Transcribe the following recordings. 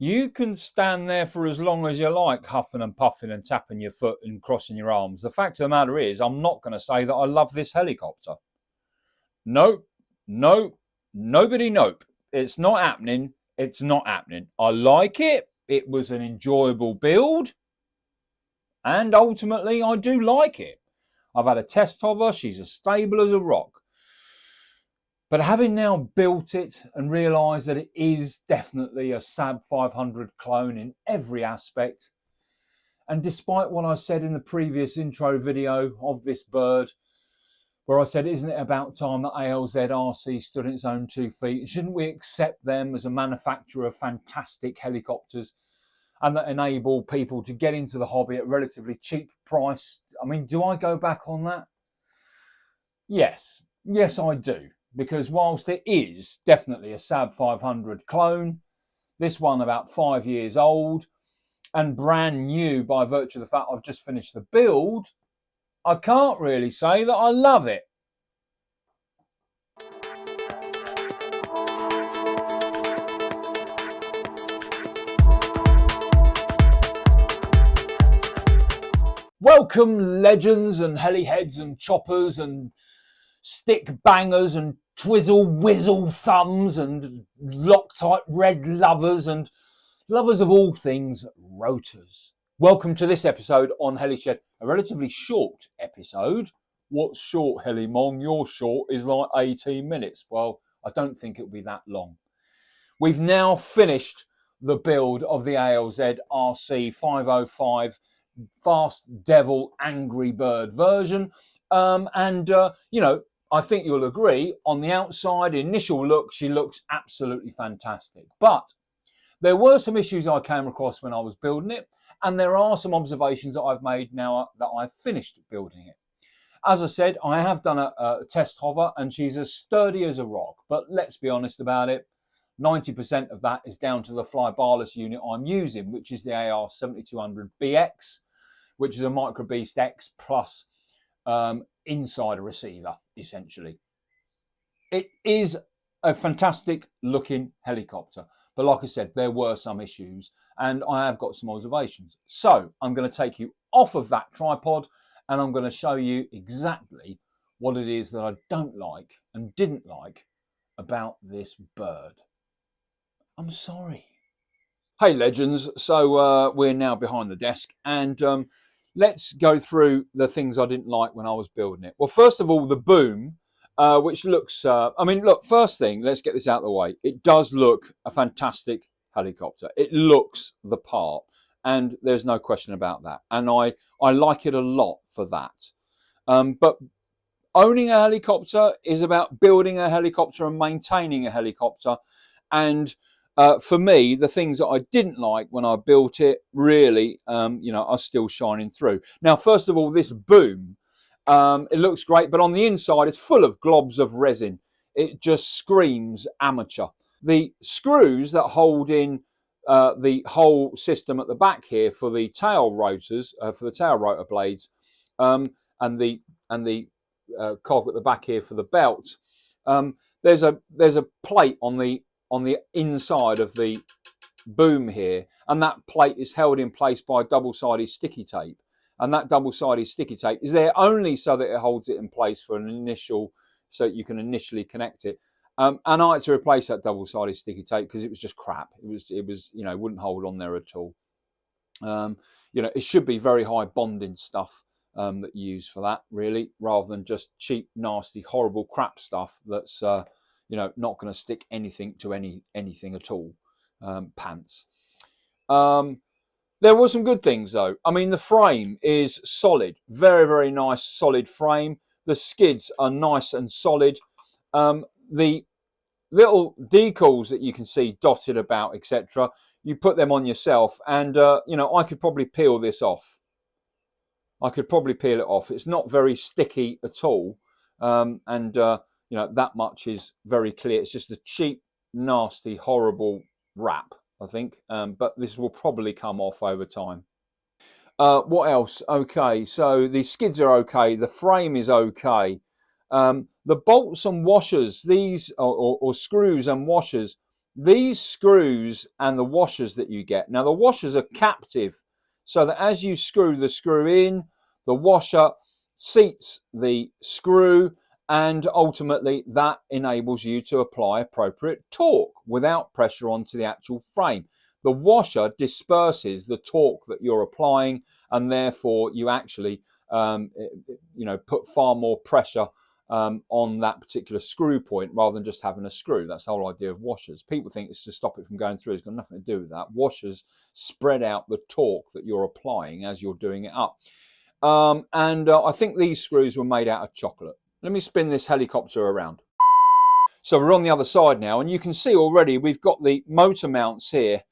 You can stand there for as long as you like, huffing and puffing and tapping your foot and crossing your arms. The fact of the matter is, I'm not going to say that I love this helicopter. Nope, nope, nobody nope. It's not happening. It's not happening. I like it. It was an enjoyable build. And ultimately, I do like it. I've had a test of her. She's as stable as a rock. But having now built it and realised that it is definitely a SAB 500 clone in every aspect, and despite what I said in the previous intro video of this bird, where I said, isn't it about time that ALZRC stood on its own 2 feet? Shouldn't we accept them as a manufacturer of fantastic helicopters and that enable people to get into the hobby at a relatively cheap price? I mean, do I go back on that? Yes, I do. Because whilst it is definitely a SAB 500 clone, this one about 5 years old and brand new by virtue of the fact I've just finished the build, I can't really say that I love it. Welcome legends and heli heads and choppers and stick bangers and twizzle whizzle thumbs and Loctite red lovers and lovers of all things rotors. Welcome to this episode on Hely-Shop, a relatively short episode. What's short, Heli Mong? Your short is like 18 minutes. Well, I don't think it'll be that long. We've now finished the build of the ALZRC 505 Fast Devil Angry Bird version. I think you'll agree, on the outside, initial look, she looks absolutely fantastic. But there were some issues I came across when I was building it, and there are some observations that I've made now that I've finished building it. As I said, I have done a test hover, and she's as sturdy as a rock. But let's be honest about it, 90% of that is down to the fly barless unit I'm using, which is the AR7200BX, which is a Micro Beast X plus insider receiver, essentially. It is a fantastic looking helicopter, but like I said, there were some issues and I have got some observations. So I'm going to take you off of that tripod and I'm going to show you exactly what it is that I don't like and didn't like about this bird. I'm sorry. Hey legends, so we're now behind the desk and let's go through the things I didn't like when I was building it. Well, first of all, the boom, which looks, look, first thing, let's get this out of the way. It does look a fantastic helicopter. It looks the part, and there's no question about that. And I like it a lot for that. But owning a helicopter is about building a helicopter and maintaining a helicopter. And for me, the things that I didn't like when I built it really, are still shining through. Now, first of all, this boom, it looks great, but on the inside, it's full of globs of resin. It just screams amateur. The screws that hold in the whole system at the back here for the tail rotors, for the tail rotor blades, and the cog at the back here for the belt. There's a plate on the inside of the boom here, and that plate is held in place by double-sided sticky tape, and that double-sided sticky tape is there only so that it holds it in place for an initial, so you can initially connect it. And I had to replace that double-sided sticky tape because it was just crap. It was wouldn't hold on there at all. It should be very high bonding stuff that you use for that, really, rather than just cheap, nasty, horrible crap stuff that's not going to stick anything to anything at all. Pants. There were some good things though. I mean, the frame is solid, very, very nice, solid frame. The skids are nice and solid. The little decals that you can see dotted about, etc., you put them on yourself, and I could probably peel this off. I could probably peel it off. It's not very sticky at all, that much is very clear. It's just a cheap, nasty, horrible wrap, I think. But this will probably come off over time. What else? Okay, so the skids are okay. The frame is okay. The bolts and washers, these or screws and washers, these screws and the washers that you get, now the washers are captive, so that as you screw the screw in, the washer seats the screw, and ultimately that enables you to apply appropriate torque without pressure onto the actual frame. The washer disperses the torque that you're applying, and therefore you actually put far more pressure on that particular screw point rather than just having a screw. That's the whole idea of washers. People think it's to stop it from going through. It's got nothing to do with that. Washers spread out the torque that you're applying as you're doing it up. I think these screws were made out of chocolate. Let me spin this helicopter around. So we're on the other side now, and you can see already we've got the motor mounts here.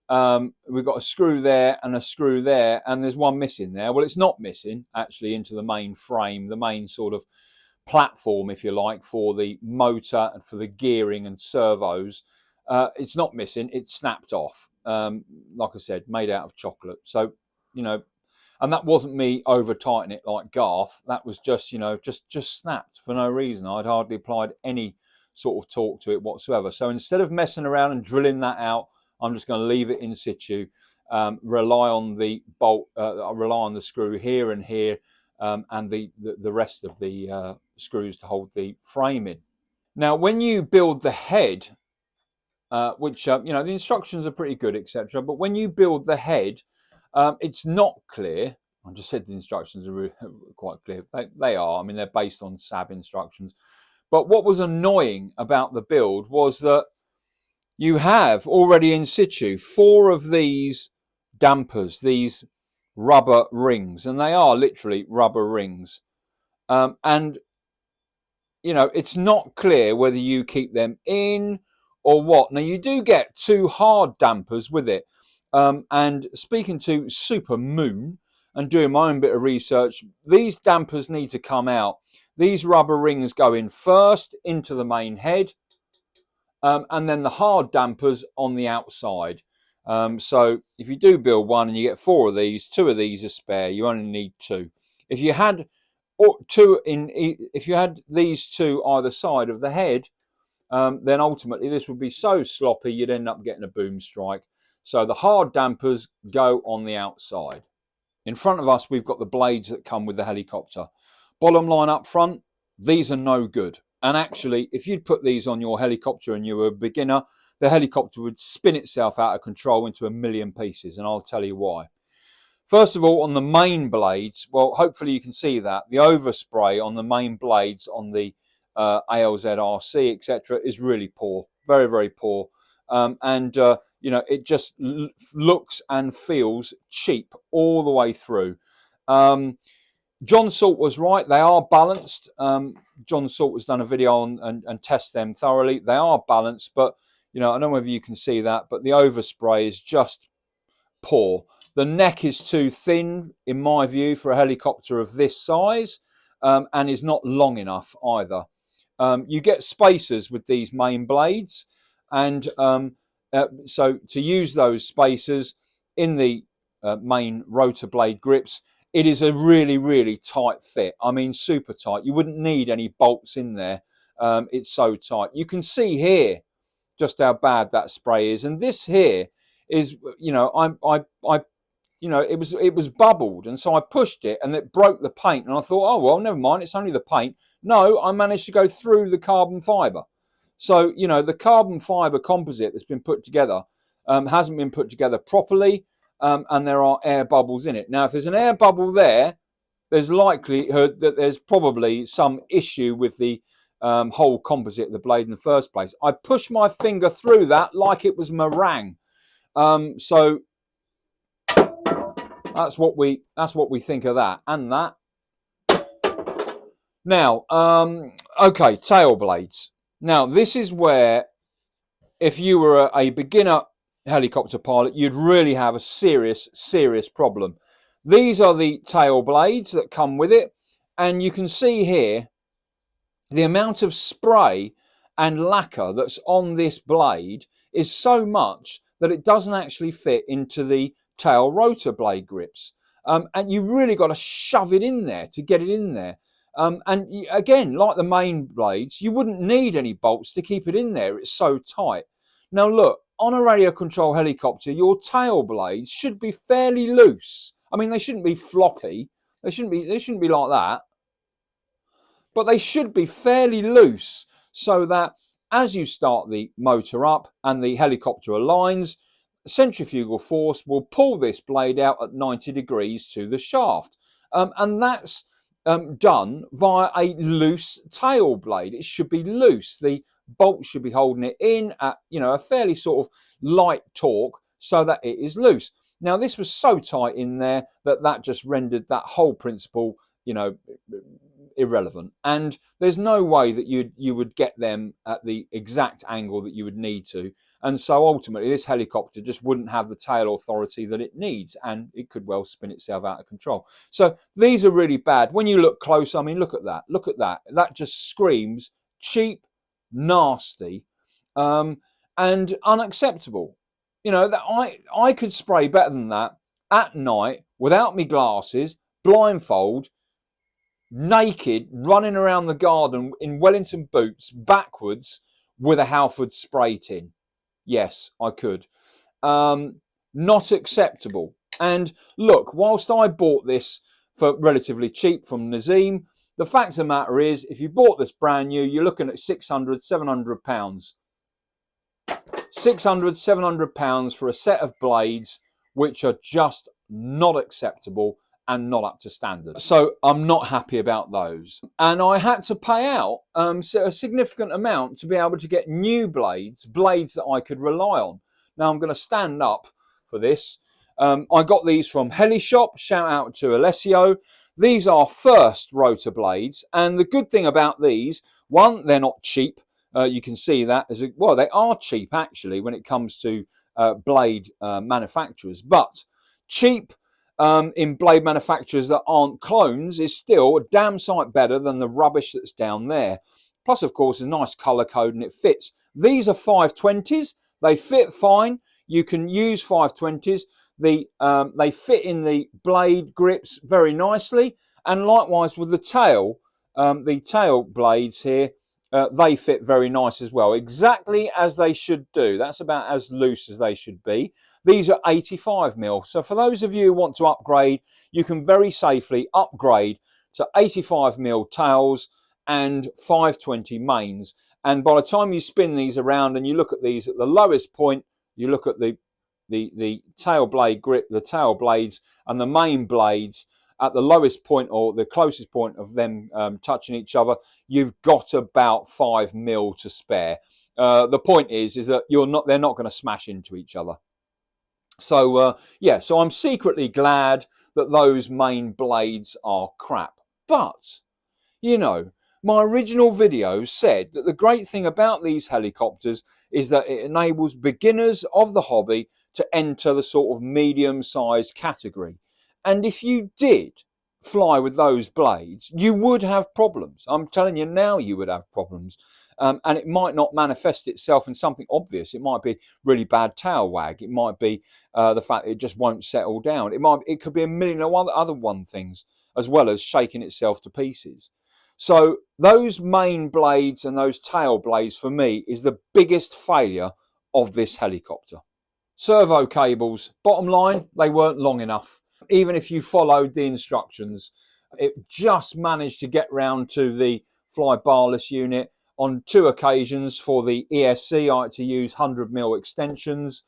We've got a screw there and a screw there, and there's one missing there. Well, it's not missing actually into the main frame, the main sort of platform, if you like, for the motor and for the gearing and servos. It's not missing, it's snapped off. Like I said, made out of chocolate. So, and that wasn't me over tightening it like Garth. That was just, just snapped for no reason. I'd hardly applied any sort of torque to it whatsoever. So instead of messing around and drilling that out, I'm just going to leave it in situ, rely on the bolt, rely on the screw here and here, and the rest of the screws to hold the frame in. Now, when you build the head, which, the instructions are pretty good, etc. But when you build the head, it's not clear. I just said the instructions are quite clear. They are. I mean, they're based on SAB instructions. But what was annoying about the build was that you have already in situ 4 of these dampers, these rubber rings, and they are literally rubber rings. And, it's not clear whether you keep them in or what. Now, you do get 2 hard dampers with it. And speaking to Super Moon and doing my own bit of research, these dampers need to come out. These rubber rings go in first into the main head, and then the hard dampers on the outside. So if you do build one and you get 4 of these, 2 of these are spare. You only need 2. If you had these 2 either side of the head, then ultimately this would be so sloppy you'd end up getting a boom strike. So the hard dampers go on the outside. In front of us, we've got the blades that come with the helicopter. Bottom line up front, these are no good. And actually, if you'd put these on your helicopter and you were a beginner, the helicopter would spin itself out of control into a million pieces. And I'll tell you why. First of all, on the main blades, well, hopefully you can see that. The overspray on the main blades on the ALZRC, etc., is really poor. Very, very poor. It just looks and feels cheap all the way through. John Salt was right. They are balanced. John Salt has done a video on and test them thoroughly. They are balanced, but, I don't know whether you can see that, but the overspray is just poor. The neck is too thin, in my view, for a helicopter of this size, and is not long enough either. You get spacers with these main blades, and so to use those spacers in the main rotor blade grips, it is a really, really tight fit. I mean, super tight. You wouldn't need any bolts in there. It's so tight. You can see here just how bad that spray is. And this here is, it was bubbled. And so I pushed it and it broke the paint. And I thought, oh, well, never mind. It's only the paint. No, I managed to go through the carbon fibre. So, the carbon fibre composite that's been put together hasn't been put together properly, and there are air bubbles in it. Now, if there's an air bubble there, there's likelihood that there's probably some issue with the whole composite of the blade in the first place. I pushed my finger through that like it was meringue. So that's what we think of that and that. Now, okay, tail blades. Now, this is where, if you were a beginner helicopter pilot, you'd really have a serious, serious problem. These are the tail blades that come with it. And you can see here the amount of spray and lacquer that's on this blade is so much that it doesn't actually fit into the tail rotor blade grips. And you really got to shove it in there to get it in there. And again, like the main blades, you wouldn't need any bolts to keep it in there. It's so tight. Now look, on a radio control helicopter, your tail blades should be fairly loose. I mean, they shouldn't be floppy. They shouldn't be like that. But they should be fairly loose so that as you start the motor up and the helicopter aligns, centrifugal force will pull this blade out at 90 degrees to the shaft. And that's done via a loose tail blade. It should be loose. The bolt should be holding it in at, you know, a fairly sort of light torque so that it is loose. Now, this was so tight in there that just rendered that whole principle, you know, irrelevant. And there's no way that you would get them at the exact angle that you would need to. And so ultimately this helicopter just wouldn't have the tail authority that it needs, and it could well spin itself out of control. So these are really bad. When you look close, I mean, look at that. Look at that. That just screams cheap, nasty, and unacceptable. You know, that I could spray better than that at night without me glasses, blindfold, naked, running around the garden in Wellington boots, backwards, with a Halford spray tin. Yes, I could. Not acceptable. And look, whilst I bought this for relatively cheap from Nazim, the fact of the matter is, if you bought this brand new, you're looking at £600, £700. £600, £700 for a set of blades which are just not acceptable and not up to standard. So I'm not happy about those. And I had to pay out a significant amount to be able to get new blades that I could rely on. Now I'm going to stand up for this. I got these from Hely-Shop. Shout out to Alessio. These are first rotor blades. And the good thing about these, one, they're not cheap. You can see that as well, they are cheap actually when it comes to blade manufacturers. But cheap in blade manufacturers that aren't clones is still a damn sight better than the rubbish that's down there. Plus, of course, a nice colour code and it fits. These are 520s. They fit fine. You can use 520s. They fit in the blade grips very nicely. And likewise with the tail blades here, they fit very nice as well. Exactly as they should do. That's about as loose as they should be. These are 85mm. So for those of you who want to upgrade, you can very safely upgrade to 85mm tails and 520 mains. And by the time you spin these around and you look at these at the lowest point, you look at the tail blade grip, the tail blades and the main blades at the lowest point or the closest point of them touching each other, you've got about 5mm to spare. The point is that they're not going to smash into each other. So, yeah, so I'm secretly glad that those main blades are crap. But, you know, my original video said that the great thing about these helicopters is that it enables beginners of the hobby to enter the sort of medium-sized category. And if you did fly with those blades, you would have problems. I'm telling you now, you would have problems. And it might not manifest itself in something obvious. It might be really bad tail wag. It might be the fact that it just won't settle down. It could be a million other things, as well as shaking itself to pieces. So those main blades and those tail blades for me is the biggest failure of this helicopter. Servo cables, bottom line, they weren't long enough. Even if you followed the instructions, it just managed to get round to the fly barless unit. On 2 occasions for the ESC, I had to use 100mm extensions.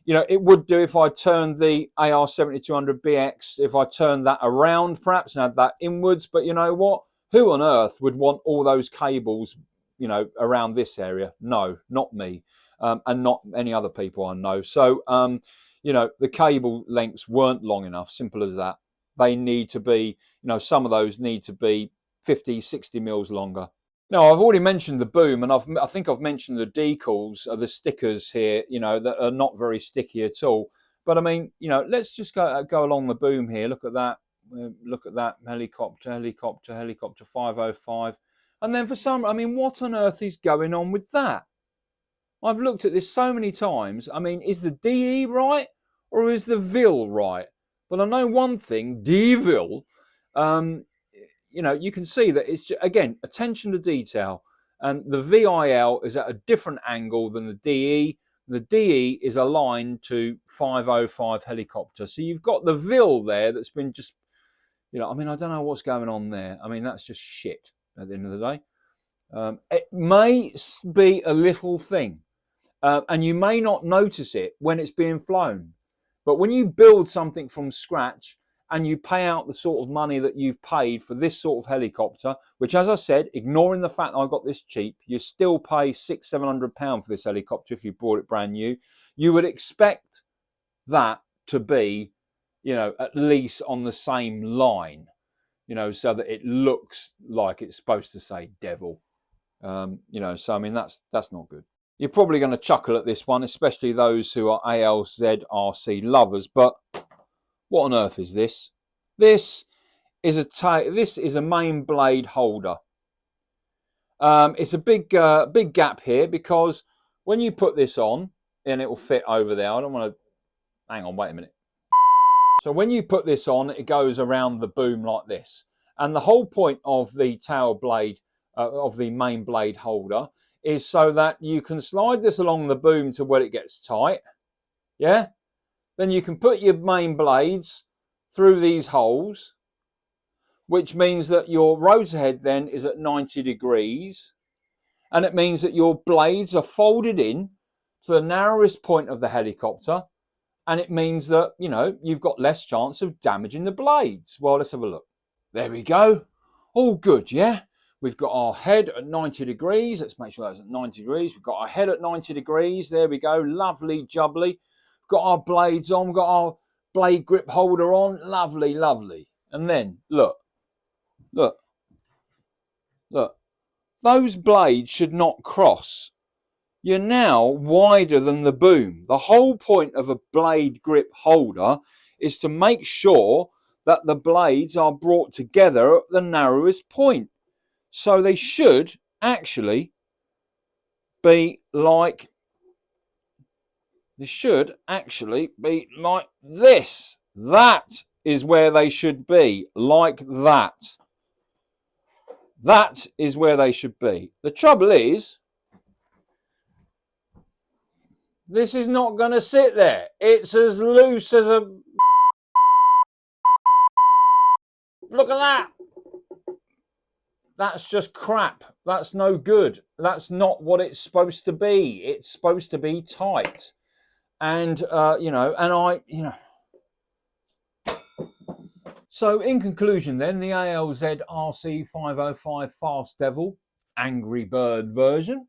You know, it would do if I turned the AR7200BX, if I turned that around perhaps and had that inwards. But you know what? Who on earth would want all those cables, you know, around this area? No, not me. And not any other people I know. So, you know, the cable lengths weren't long enough, simple as that. They need to be, you know, some of those need to be 50, 60mm longer. Now, I've already mentioned the boom, and I think I've mentioned the decals, the stickers here, you know, that are not very sticky at all. But I mean, you know, let's just go along the boom here. Look at that. Look at that. Helicopter 505. And then for some, I mean, what on earth is going on with that? I've looked at this so many times. I mean, is the DE right or is the VIL right? Well, I know one thing, DVIL, you know, you can see that it's, again, attention to detail. And the VIL is at a different angle than the DE. The DE is aligned to 505 helicopter. So you've got the VIL there that's been just, you know, I mean, I don't know what's going on there. I mean, that's just shit at the end of the day. It may be a little thing, and you may not notice it when it's being flown. But when you build something from scratch and you pay out the sort of money that you've paid for this sort of helicopter, which, as I said, ignoring the fact that I got this cheap, you still pay £600-700 for this helicopter if you bought it brand new. You would expect that to be, you know, at least on the same line, you know, so that it looks like it's supposed to say devil. You know, so I mean, that's not good. You're probably going to chuckle at this one, especially those who are ALZRC lovers. But what on earth is this? This is a main blade holder. It's a big gap here, because when you put this on, and it will fit over there. I don't want to. Hang on, wait a minute. So when you put this on, it goes around the boom like this, and the whole point of the tail blade of the main blade holder is so that you can slide this along the boom to where it gets tight. Yeah? Then you can put your main blades through these holes, which means that your rotor head then is at 90 degrees. And it means that your blades are folded in to the narrowest point of the helicopter. And it means that, you know, you've got less chance of damaging the blades. Well, let's have a look. There we go. All good, yeah? We've got our head at 90 degrees. Let's make sure that's at 90 degrees. We've got our head at 90 degrees. There we go. Lovely jubbly. Got our blades on. We've got our blade grip holder on. Lovely, lovely. And then, look. Look. Look. Those blades should not cross. You're now wider than the boom. The whole point of a blade grip holder is to make sure that the blades are brought together at the narrowest point. So they should actually be like, this. That is where they should be, like that. That is where they should be. The trouble is, this is not going to sit there. It's as loose as a... Look at that. That's just crap. That's no good. That's not what it's supposed to be. It's supposed to be tight. And, you know, So, in conclusion then, the ALZRC 505 Fast Devil Angry Bird version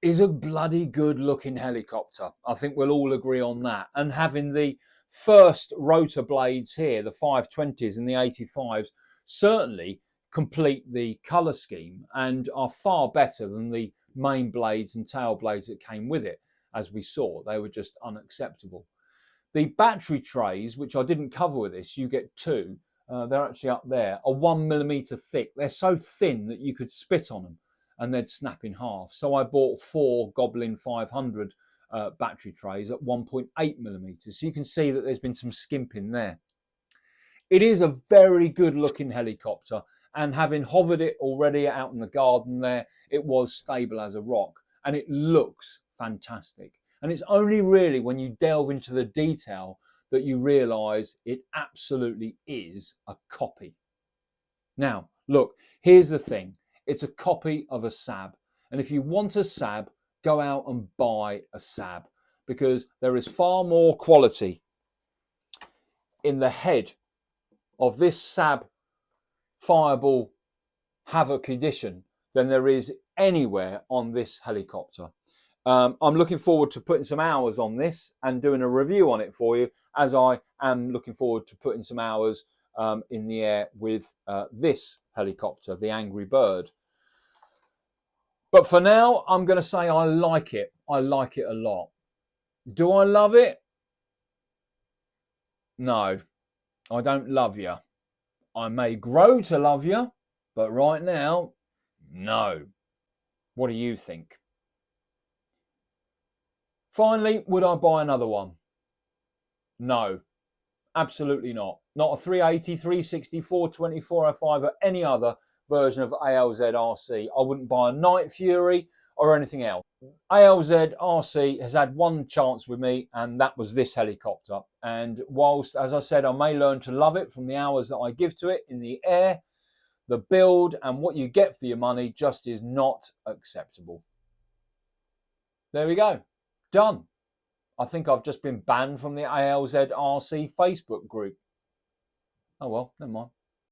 is a bloody good looking helicopter. I think we'll all agree on that. And having the first rotor blades here, the 520s and the 85s, certainly complete the colour scheme and are far better than the main blades and tail blades that came with it. As we saw, they were just unacceptable. The battery trays, which I didn't cover with this, you get two, they're actually up there, are 1mm thick. They're so thin that you could spit on them and they'd snap in half. So I bought 4 Goblin 500 battery trays at 1.8mm. So you can see that there's been some skimping there. It is a very good looking helicopter, and having hovered it already out in the garden there, it was stable as a rock, and it looks fantastic. And it's only really when you delve into the detail that you realise it absolutely is a copy. Now, look, here's the thing. It's a copy of a Saab. And if you want a Saab, go out and buy a Saab, because there is far more quality in the head of this Saab Fireball Havoc edition than there is anywhere on this helicopter. I'm looking forward to putting some hours on this and doing a review on it for you, as I am looking forward to putting some hours in the air with this helicopter, the Angry Bird. But for now, I'm going to say I like it. I like it a lot. Do I love it? No, I don't love you. I may grow to love you, but right now, no. What do you think? Finally, would I buy another one? No, absolutely not. Not a 380, 360, 420, 405 or any other version of ALZRC. I wouldn't buy a Night Fury or anything else. ALZRC has had one chance with me, and that was this helicopter. And whilst, as I said, I may learn to love it from the hours that I give to it in the air, the build and what you get for your money just is not acceptable. There we go. Done. I think I've just been banned from the ALZRC Facebook group. Oh well, never mind.